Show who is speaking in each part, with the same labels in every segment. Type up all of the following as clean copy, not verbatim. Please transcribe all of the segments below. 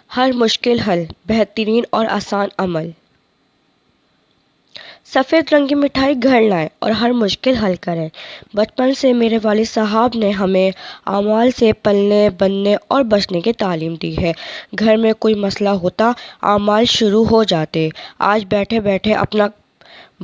Speaker 1: ہر مشکل حل بہترین اور آسان عمل۔ سفید رنگ کی مٹھائی گھر لائیں اور ہر مشکل حل کریں۔ بچپن سے میرے والد صاحب نے ہمیں اعمال سے پلنے بننے اور بچنے کی تعلیم دی ہے۔ گھر میں کوئی مسئلہ ہوتا، اعمال شروع ہو جاتے۔ آج بیٹھے بیٹھے اپنا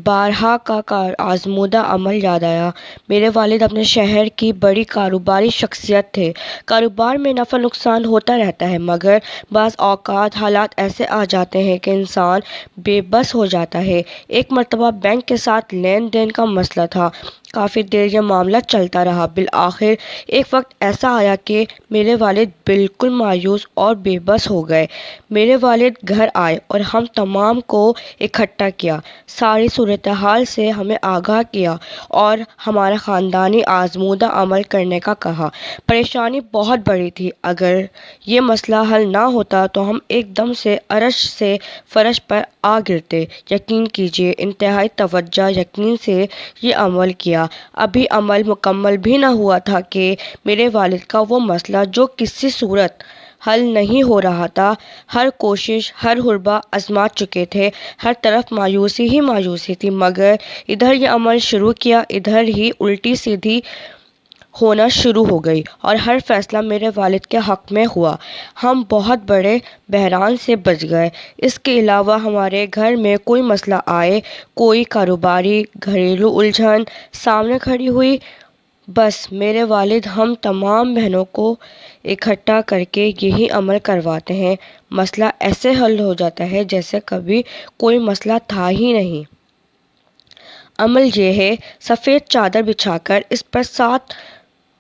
Speaker 1: بارہا کا آزمودہ عمل یاد آیا۔ میرے والد اپنے شہر کی بڑی کاروباری شخصیت تھے۔ کاروبار میں نفع نقصان ہوتا رہتا ہے، مگر بعض اوقات حالات ایسے آ جاتے ہیں کہ انسان بے بس ہو جاتا ہے۔ ایک مرتبہ بینک کے ساتھ لین دین کا مسئلہ تھا۔ کافی دیر یہ معاملہ چلتا رہا۔ بالآخر ایک وقت ایسا آیا کہ میرے والد بالکل مایوس اور بے بس ہو گئے۔ میرے والد گھر آئے اور ہم تمام کو اکٹھا کیا، ساری صورتحال سے ہمیں آگاہ کیا اور ہمارا خاندانی آزمودہ عمل کرنے کا کہا۔ پریشانی بہت بڑی تھی۔ اگر یہ مسئلہ حل نہ ہوتا تو ہم ایک دم سے عرش سے فرش پر آ گرتے۔ یقین کیجیے، انتہائی توجہ یقین سے یہ عمل کیا۔ ابھی عمل مکمل بھی نہ ہوا تھا کہ میرے والد کا وہ مسئلہ جو کسی صورت حل نہیں ہو رہا تھا، ہر کوشش ہر حربہ آزما چکے تھے، ہر طرف مایوسی ہی مایوسی تھی، مگر ادھر یہ عمل شروع کیا، ادھر ہی الٹی سیدھی ہونا شروع ہو گئی اور ہر فیصلہ میرے والد کے حق میں ہوا۔ ہم بہت بڑے بحران سے بچ گئے۔ اس کے علاوہ ہمارے گھر میں کوئی مسئلہ آئے، کوئی کاروباری گھریلو الجھن سامنے کھڑی ہوئی، بس میرے والد ہم تمام بہنوں کو اکٹھا کر کے یہی عمل کرواتے ہیں۔ مسئلہ ایسے حل ہو جاتا ہے جیسے کبھی کوئی مسئلہ تھا ہی نہیں۔ عمل یہ ہے، سفید چادر بچھا کر اس پر 7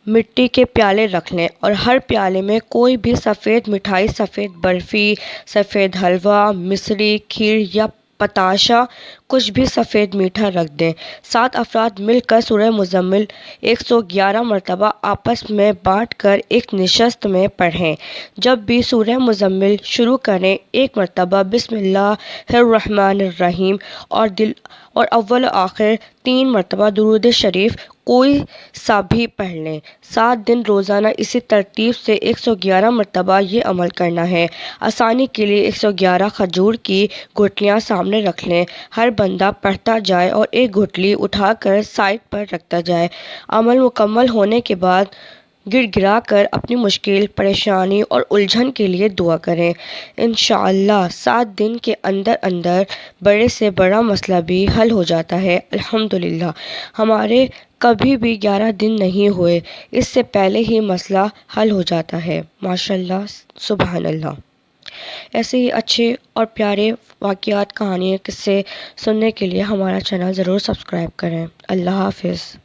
Speaker 1: مٹی کے پیالے رکھ لیں اور ہر پیالے میں کوئی بھی سفید مٹھائی، سفید برفی، سفید حلوہ، مصری، کھیر یا پتاشہ، کچھ بھی سفید میٹھا رکھ دیں۔ 7 افراد مل کر سورہ مزمل 111 مرتبہ آپس میں بانٹ کر ایک نشست میں پڑھیں۔ جب بھی سورہ مزمل شروع کریں، ایک مرتبہ بسم اللہ الرحمن الرحیم اور اول و آخر 3 مرتبہ درود شریف کوئی سا بھی پڑھ لیں۔ 7 دن روزانہ اسی ترتیب سے 111 مرتبہ یہ عمل کرنا ہے۔ آسانی کے لیے 111 کھجور کی گٹھلیاں سامنے رکھ لیں۔ ہر بندہ پڑھتا جائے اور ایک گٹھلی اٹھا کر سائیڈ پر رکھتا جائے۔ عمل مکمل ہونے کے بعد گڑ گڑا کر اپنی مشکل، پریشانی اور الجھن کے لیے دعا کریں۔ انشاءاللہ 7 دن کے اندر اندر بڑے سے بڑا مسئلہ بھی حل ہو جاتا ہے۔ الحمدللہ ہمارے کبھی بھی 11 دن نہیں ہوئے، اس سے پہلے ہی مسئلہ حل ہو جاتا ہے۔ ماشاءاللہ، سبحان اللہ۔ ایسے ہی اچھے اور پیارے واقعات، کہانیاں، قصے سننے کے لیے ہمارا چینل ضرور سبسکرائب کریں۔ اللہ حافظ۔